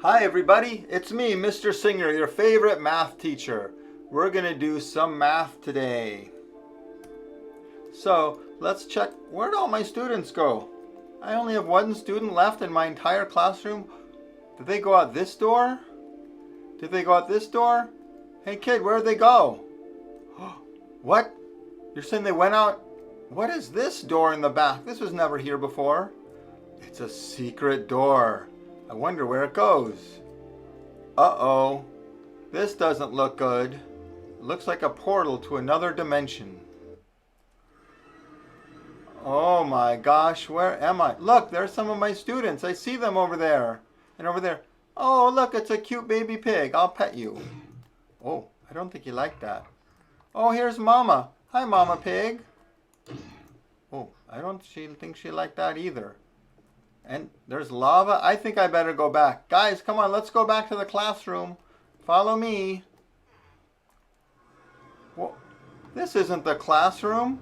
Hi everybody, it's me, Mr. Singer, your favorite math teacher. We're going to do some math today. So let's check, where'd all my students go? I only have one student left in my entire classroom. Did they go out this door? Did they go out this door? Hey kid, where'd they go? What? You're saying they went out? What is this door in the back? This was never here before. It's a secret door. I wonder where it goes. Uh-oh. This doesn't look good. It looks like a portal to another dimension. Oh my gosh, where am I? Look, there's some of my students. I see them over there. And over there. Oh, look, it's a cute baby pig. I'll pet you. Oh, I don't think you like that. Oh, here's Mama. Hi, Mama Pig. Oh, I don't think she liked that either. And there's lava. I think I better go back. Guys, come on, let's go back to the classroom. Follow me. Well, this isn't the classroom.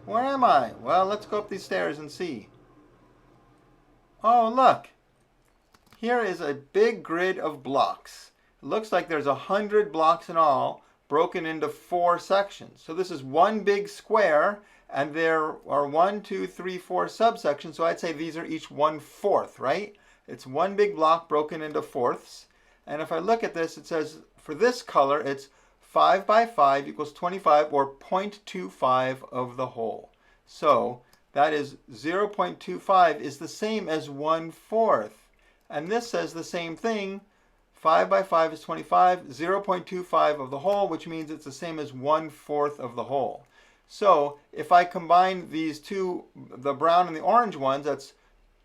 Where am I? Well, let's go up these stairs and see. Oh, look. Here is a big grid of blocks. It looks like there's 100 blocks in all, broken into 4 sections. So this is one big square. And there are 1, 2, 3, 4 subsections, so I'd say these are each 1/4, right? It's one big block broken into fourths. And if I look at this, it says for this color, it's 5 by 5 equals 25, or 0.25 of the whole. So that is 0.25 is the same as 1/4. And this says the same thing. 5 by 5 is 25, 0.25 of the whole, which means it's the same as 1/4 of the whole. So if I combine these two, the brown and the orange ones, that's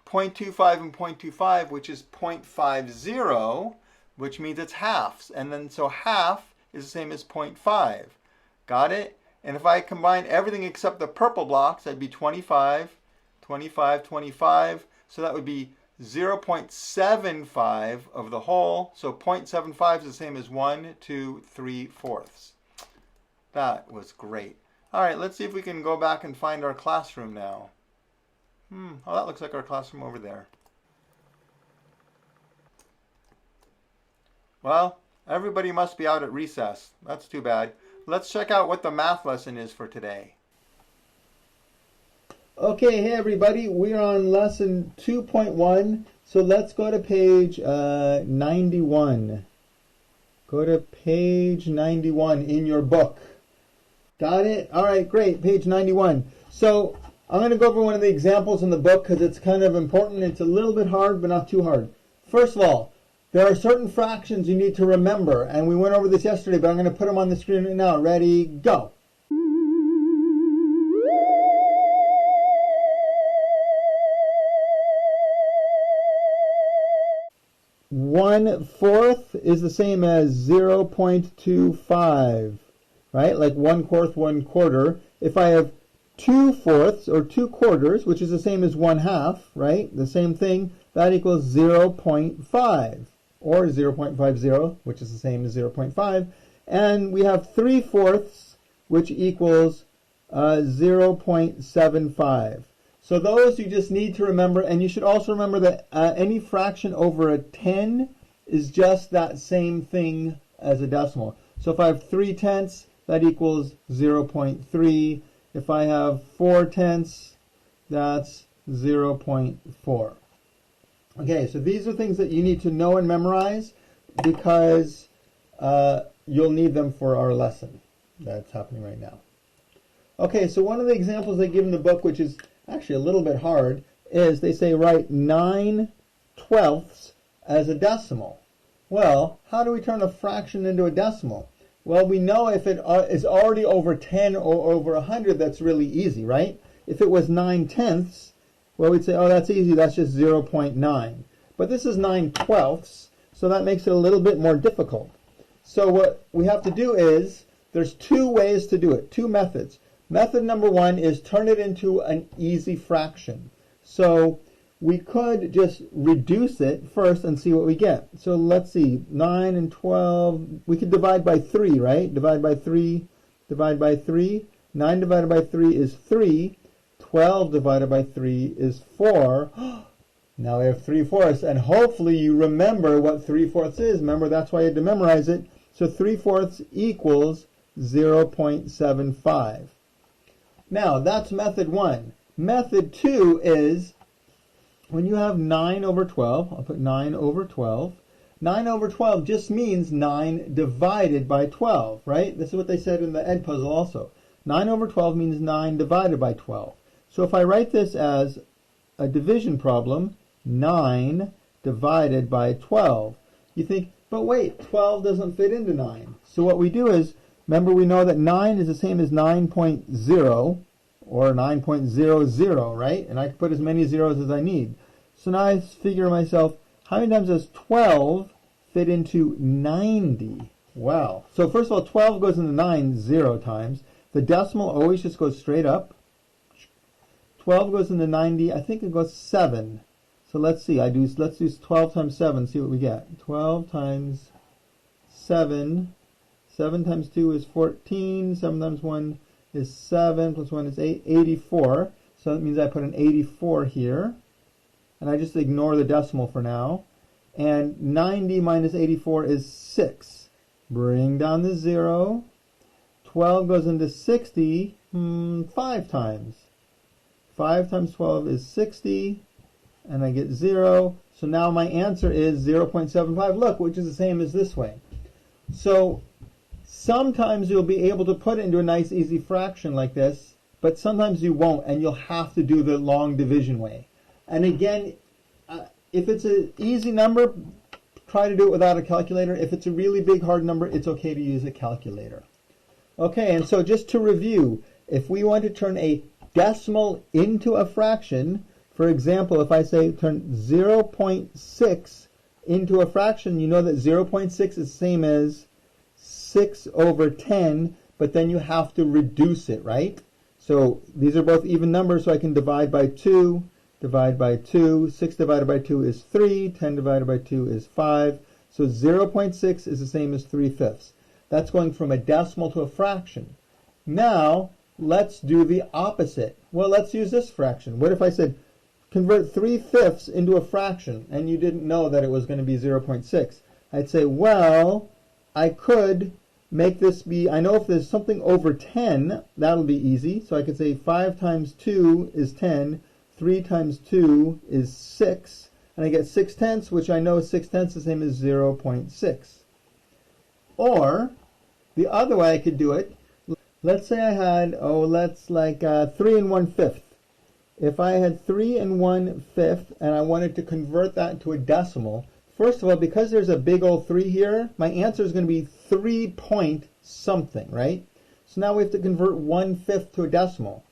0.25 and 0.25, which is 0.50, which means it's halves. And then so half is the same as 0.5. Got it? And if I combine everything except the purple blocks, that'd be 25, 25, 25. So that would be 0.75 of the whole. So 0.75 is the same as 1, 2, 3/4. That was great. All right, let's see if we can go back and find our classroom now. Oh, that looks like our classroom over there. Well, everybody must be out at recess. That's too bad. Let's check out what the math lesson is for today. Okay, hey everybody, we're on lesson 2.1. So let's go to page 91. Go to page 91 in your book. Got it? All right, great. Page 91. So I'm going to go over one of the examples in the book because it's kind of important. It's a little bit hard, but not too hard. First of all, there are certain fractions you need to remember, and we went over this yesterday, but I'm going to put them on the screen right now. Ready? Go. One-fourth is the same as 0.25. Right? Like 1/4, 1/4. If I have 2/4 or 2/4, which is the same as 1/2, right? The same thing, that equals 0.5 or 0.50, which is the same as 0.5. And we have 3/4, which equals 0.75. So those you just need to remember, and you should also remember that any fraction over a 10 is just that same thing as a decimal. So if I have 3/10, that equals 0.3. If I have 4/10, that's 0.4. Okay, so these are things that you need to know and memorize because you'll need them for our lesson that's happening right now. Okay, so one of the examples they give in the book, which is actually a little bit hard, is they say write 9/12 as a decimal. Well, how do we turn a fraction into a decimal? Well, we know if it is already over 10 or over 100, that's really easy, right? If it was 9/10, well, we'd say, oh, that's easy, that's just 0.9. But this is 9/12, so that makes it a little bit more difficult. So what we have to do is, there's 2 ways to do it, 2 methods. Method number 1 is turn it into an easy fraction. So we could just reduce it first and see what we get. So let's see, 9 and 12, we could divide by 3, right? Divide by 3, divide by 3. 9 divided by 3 is 3. 12 divided by 3 is 4. Now we have 3/4, and hopefully you remember what 3/4 is. Remember, that's why you had to memorize it. So 3/4 equals 0.75. Now, that's method 1. Method 2 is when you have 9 over 12, I'll put 9 over 12. 9 over 12 just means 9 divided by 12, right? This is what they said in the Edpuzzle also. 9 over 12 means 9 divided by 12. So if I write this as a division problem, 9 divided by 12. You think, but wait, 12 doesn't fit into 9. So what we do is, remember we know that 9 is the same as 9.0 or 9.00, right? And I can put as many zeros as I need. So now I figure to myself, how many times does 12 fit into 90? Wow. So first of all, 12 goes into 9 0 times. The decimal always just goes straight up. 12 goes into 90. I think it goes 7. So let's see. Let's do 12 times 7. See what we get. 12 times 7. 7 times 2 is 14. 7 times 1 is 7. Plus 1 is 8. 84. So that means I put an 84 here. And I just ignore the decimal for now. And 90 minus 84 is 6. Bring down the 0. 12 goes into 60 5 times. 5 times 12 is 60. And I get 0. So now my answer is 0.75. Look, which is the same as this way. So sometimes you'll be able to put it into a nice easy fraction like this, but sometimes you won't, and you'll have to do the long division way. And again, if it's an easy number, try to do it without a calculator. If it's a really big, hard number, it's okay to use a calculator. Okay, and so just to review, if we want to turn a decimal into a fraction, for example, if I say turn 0.6 into a fraction, you know that 0.6 is the same as 6 over 10, but then you have to reduce it, right? So these are both even numbers, so I can divide by 2, divide by 2. 6 divided by 2 is 3. 10 divided by 2 is 5. So 0.6 is the same as 3/5. That's going from a decimal to a fraction. Now, let's do the opposite. Well, let's use this fraction. What if I said, convert 3/5 into a fraction, and you didn't know that it was going to be 0.6? I'd say, well, I could make this be, I know if there's something over 10, that'll be easy. So I could say 5 times 2 is 10, 3 times 2 is 6, and I get 6/10, which I know 6/10 is the same as 0.6. Or, the other way I could do it, let's say I had, 3 1/5. If I had 3 1/5 and I wanted to convert that to a decimal, first of all, because there's a big old 3 here, my answer is going to be 3 point something, right? So now we have to convert 1/5 to a decimal.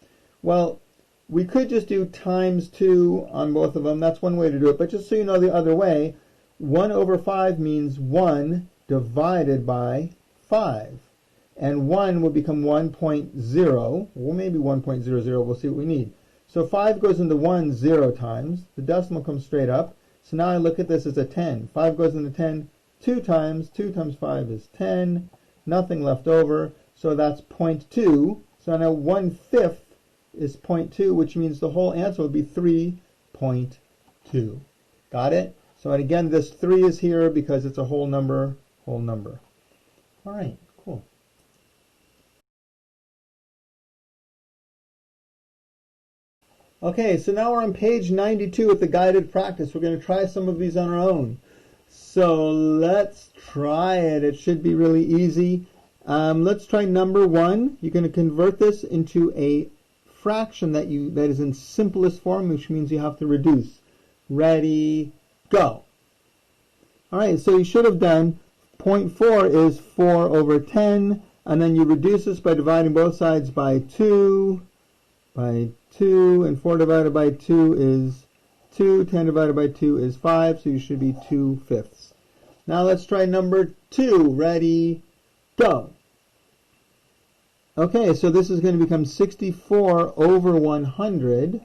Well, we could just do times 2 on both of them. That's one way to do it. But just so you know the other way, 1 over 5 means 1 divided by 5. And 1 will become 1.0, or maybe 1.00. We'll see what we need. So 5 goes into 1 0 times. The decimal comes straight up. So now I look at this as a 10. 5 goes into 10 2 times. 2 times 5 is 10. Nothing left over. So that's 0.2. So now 1/5 is 0.2, which means the whole answer would be 3.2. Got it? So and again, this 3 is here because it's a whole number, whole number. All right, cool. Okay, so now we're on page 92 with the guided practice. We're going to try some of these on our own. So let's try it. It should be really easy. Let's try number 1. You're going to convert this into a fraction that is in simplest form, which means you have to reduce. Ready, go. All right, so you should have done 0.4 is 4 over 10, and then you reduce this by dividing both sides by 2, and 4 divided by 2 is 2, 10 divided by 2 is 5, so you should be 2/5. Now let's try number 2. Ready, go. Okay, so this is going to become 64 over 100,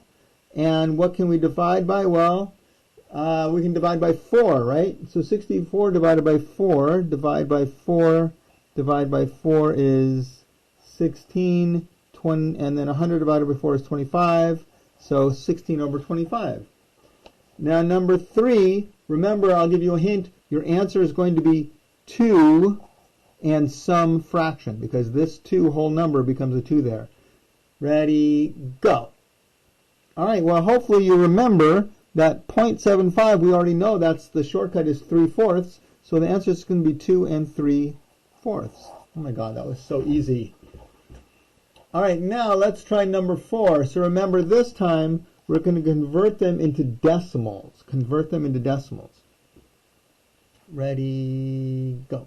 and what can we divide by? Well, we can divide by 4, right? So 64 divided by 4, divide by 4 is 16, 20, and then 100 divided by 4 is 25, so 16 over 25. Now number 3, remember, I'll give you a hint. Your answer is going to be 2 and some fraction, because this 2 whole number becomes a 2 there. Ready, go. All right, well, hopefully you remember that 0.75, we already know that's the shortcut is 3/4. So the answer is going to be 2 3/4. Oh my God, that was so easy. All right, now let's try number 4. So remember, this time we're going to convert them into decimals. Convert them into decimals. Ready, go.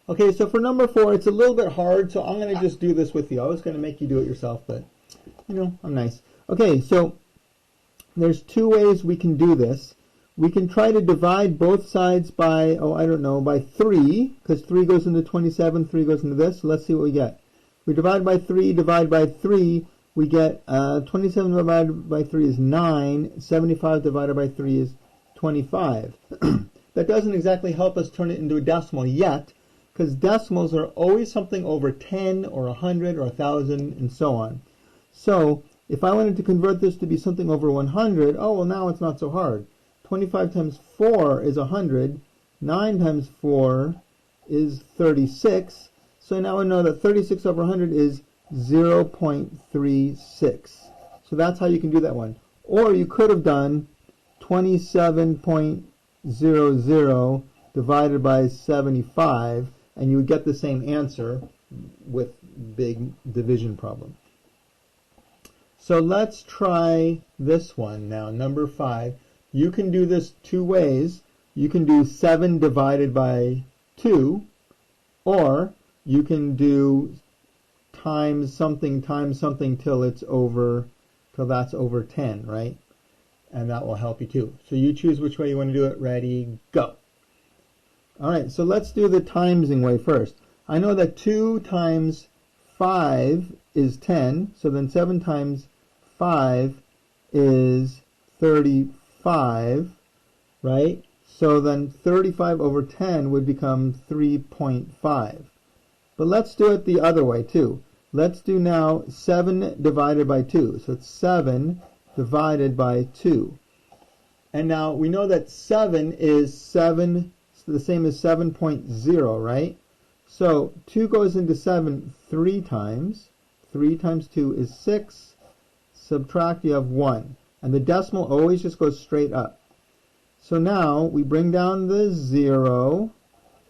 Okay, so for number 4, it's a little bit hard, so I'm going to just do this with you. I was going to make you do it yourself, but, you know, I'm nice. Okay, so there's 2 ways we can do this. We can try to divide both sides by, by 3, because 3 goes into 27, 3 goes into this. So let's see what we get. We divide by 3, divide by 3, we get 27 divided by 3 is 9, 75 divided by 3 is 25. That doesn't exactly help us turn it into a decimal yet, because decimals are always something over 10 or 100 or 1,000 and so on. So if I wanted to convert this to be something over 100, oh, well, now it's not so hard. 25 times 4 is 100. 9 times 4 is 36. So now we know that 36 over 100 is 0.36. So that's how you can do that one. Or you could have done 27.00 divided by 75, and you would get the same answer with big division problem. So let's try this one now, number 5. You can do this 2 ways. You can do 7 divided by 2, or you can do times something till that's over 10, right? And that will help you too. So you choose which way you want to do it. Ready, go. All right, so let's do the timesing way first. I know that 2 times 5 is 10, so then 7 times 5 is 35, right? So then 35 over 10 would become 3.5. But let's do it the other way too. Let's do now 7 divided by 2. So it's 7 divided by 2. And now we know that 7 is the same as 7.0, right? So 2 goes into 7 3 times. 3 times 2 is 6. Subtract, you have 1. And the decimal always just goes straight up. So now we bring down the 0.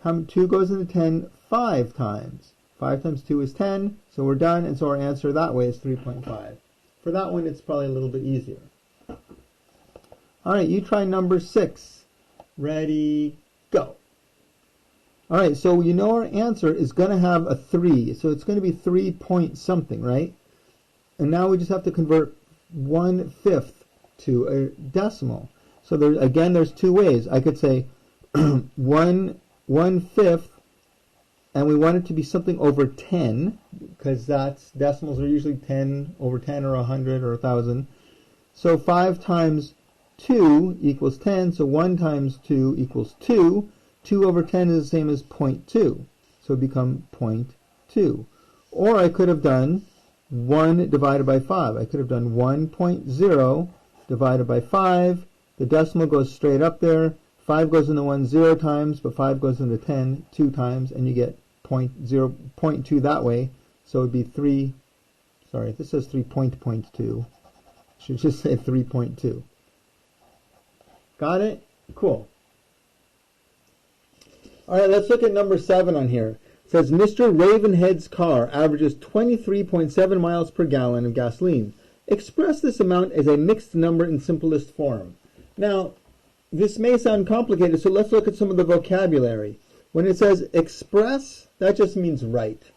2 goes into 10 5 times. 5 times 2 is 10. So we're done. And so our answer that way is 3.5. For that one, it's probably a little bit easier. All right, you try number 6. Ready, go. All right, so you know our answer is going to have a 3. So it's going to be 3 point something, right? And now we just have to convert 1/5 to a decimal. So there's 2 ways. I could say 1/5, and we want it to be something over 10, because decimals are usually 10 over 10 or 100 or 1,000. So 5 times 2 equals 10, so 1 times 2 equals 2. 2 over 10 is the same as 0.2, so it becomes 0.2. Or I could have done 1 divided by 5. I could have done 1.0 divided by 5. The decimal goes straight up there. 5 goes into 1 0 times, but 5 goes into 10 2 times, and you get 0.2 that way. So it would be 3, sorry, this says 3.2. Should just say 3.2. Got it? Cool. All right, let's look at number 7 on here. It says, Mr. Ravenhead's car averages 23.7 miles per gallon of gasoline. Express this amount as a mixed number in simplest form. Now, this may sound complicated, so let's look at some of the vocabulary. When it says express, that just means write.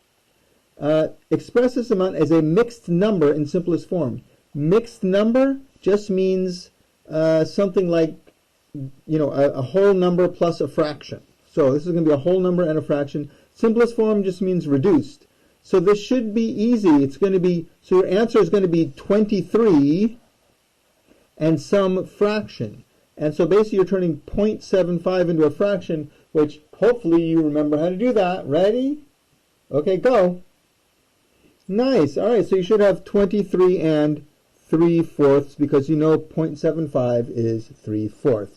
Express this amount as a mixed number in simplest form. Mixed number just means something like, a whole number plus a fraction. So this is going to be a whole number and a fraction. Simplest form just means reduced. So this should be easy. It's going to be, so your answer is going to be 23 and some fraction. And so basically you're turning 0.75 into a fraction, which hopefully you remember how to do that. Ready? Okay, go. Nice. All right, so you should have 23 and 3/4, because you know 0.75 is 3/4.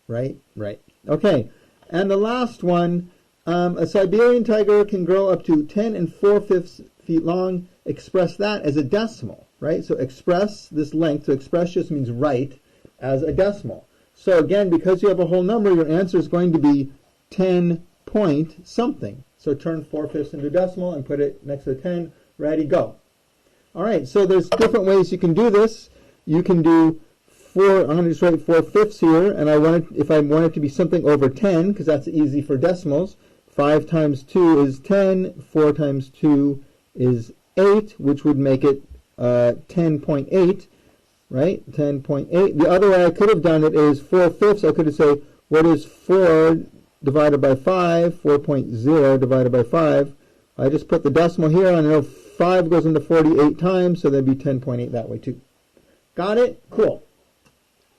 Right? Right. Okay. And the last one, a Siberian tiger can grow up to 10 4/5 feet long. Express that as a decimal, right? So express this length. So express just means write as a decimal. So again, because you have a whole number, your answer is going to be 10 point something. So turn 4/5 into decimal and put it next to the 10. Ready, go. All right, so there's different ways you can do this. You can do I'm going to just write 4/5 here, and if I want it to be something over 10, because that's easy for decimals, 5 times 2 is 10, 4 times 2 is 8, which would make it 10.8, right? 10.8. The other way I could have done it is 4/5. I could have said, what is 4 divided by 5? 4.0 divided by 5. I just put the decimal here, and I know 5 goes into 48 times, so that'd be 10.8 that way too. Got it? Cool.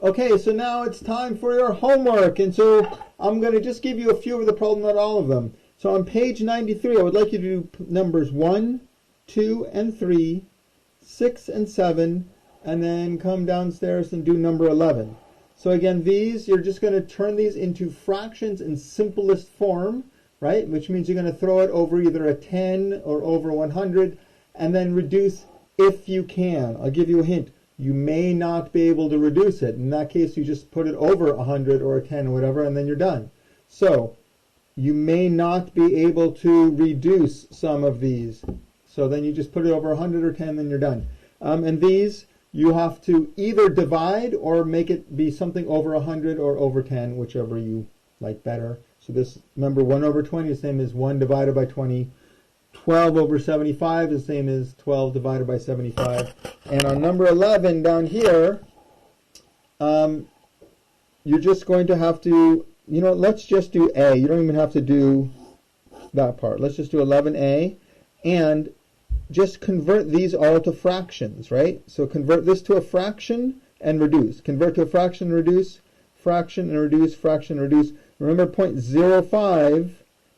Okay, so now it's time for your homework, and so I'm going to just give you a few of the problems, not all of them. So on page 93, I would like you to do numbers 1, 2, and 3, 6 and 7, and then come downstairs and do number 11. So again, these, you're just going to turn these into fractions in simplest form, right? Which means you're going to throw it over either a 10 or over 100, and then reduce if you can. I'll give you a hint. You may not be able to reduce it. In that case, you just put it over 100 or a 10 or whatever, and then you're done. So you may not be able to reduce some of these. So then you just put it over 100 or 10, then you're done. And these, you have to either divide or make it be something over 100 or over 10, whichever you like better. So this, remember, 1 over 20 is the same as 1 divided by 20. 12 over 75 is the same as 12 divided by 75. And on number 11 down here, you're just going to have to, let's just do A. You don't even have to do that part. Let's just do 11A. And just convert these all to fractions, right? So convert this to a fraction and reduce. Convert to a fraction and reduce, fraction and reduce, fraction and reduce. Remember 0.05,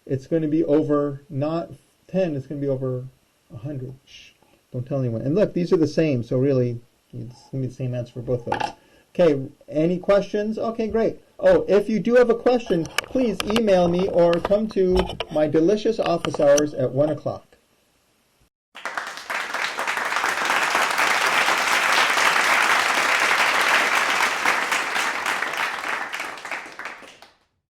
it's going to be over not 10, it's going to be over 100. Shh, don't tell anyone. And look, these are the same, so really, it's going to be the same answer for both of those. Okay, any questions? Okay, great. Oh, if you do have a question, please email me or come to my delicious office hours at 1 o'clock.